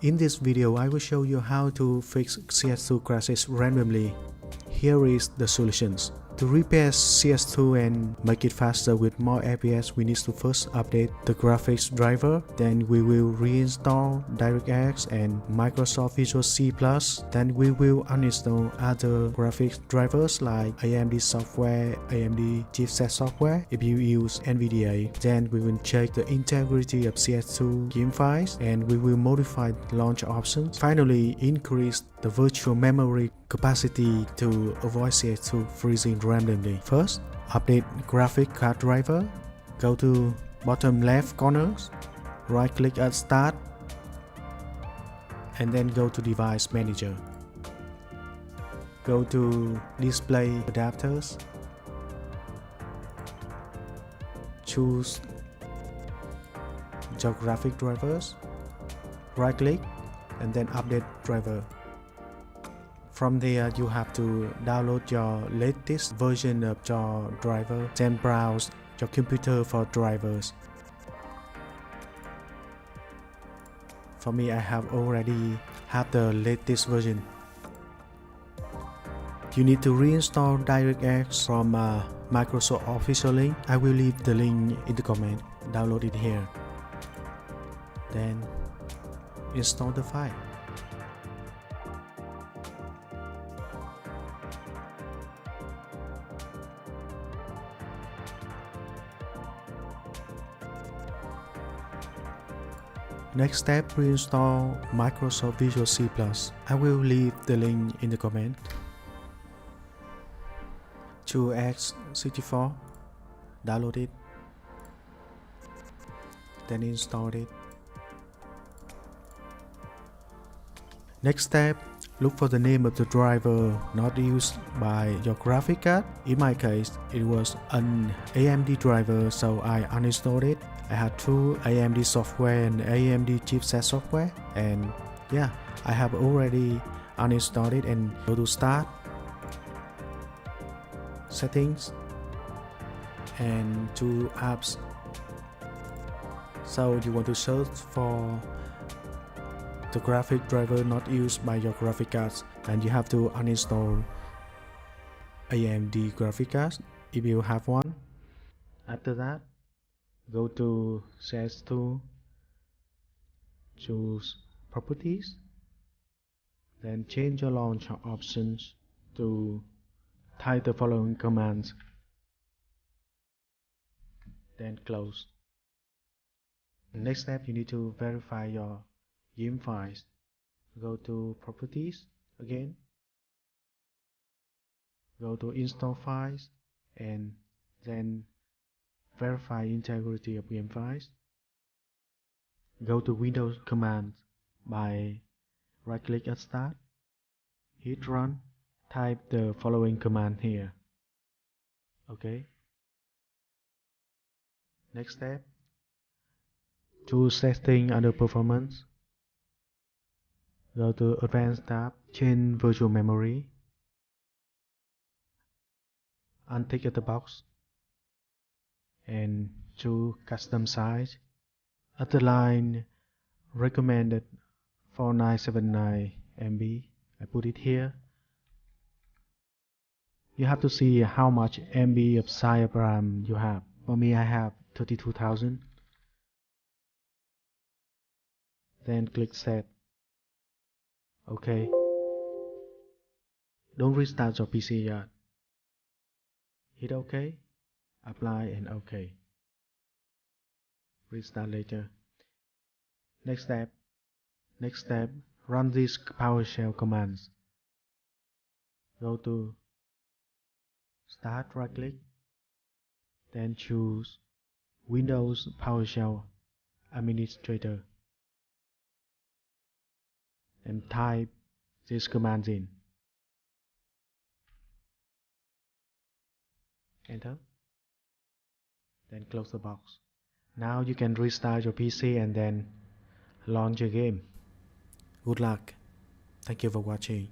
In this video, I will show you how to fix cs2 crashes randomly. Here is the solutions. To repair cs2 and make it faster with more FPS, we need to first update the graphics driver. Then we will reinstall DirectX and Microsoft Visual C++. Then we will uninstall other graphics drivers like AMD software, AMD chipset software if you use NVIDIA. Then we will check the integrity of cs2 game files and we will modify launch options. Finally, increase the virtual memory capacity to avoid cs2 freezing randomly. First, update graphic card driver. Go to bottom left corner, right click at start, and then go to device manager. Go to display adapters. Choose graphic drivers. Right click and then update driver. From there, you have to download your latest version of your driver, then browse your computer for drivers. For me, I have already have the latest version. You need to reinstall DirectX from Microsoft official link. I will leave the link in the comment. Download it here. Then install the file. Next step, reinstall Microsoft Visual C++. I will leave the link in the comment. Choose x64, download it, then install it. Next step, look for the name of the driver not used by your graphic card. In my case, it was an AMD driver, so I uninstalled it. I had two AMD software and AMD chipset software, and yeah, I have already uninstalled it. And go to start, settings, and to apps. So you want to search for the graphic driver not used by your graphic cards, and you have to uninstall AMD graphic cards if you have one. After that, go to cs2, choose properties, then change your launch options to type the following commands, then close. Next step, you need to verify your game files. Go to properties again, go to install files, and then verify integrity of game files. Go to Windows commands by right click at start, hit run, type the following command here. Okay. Next step, choose setting under performance. Go to advanced tab, change virtual memory, untick the box, and choose custom size. At the line recommended 4979 MB, I put it here. You have to see how much MB of size of RAM you have. For me, I have 32,000. Then click set. Okay. Don't restart your PC yet. Hit OK, apply, and OK. Restart later. Next step, run these PowerShell commands. Go to start, right click, then choose Windows PowerShell Administrator, and type these commands in. Enter. Then close the box. Now you can restart your PC and then launch your game. Good luck. Thank you for watching.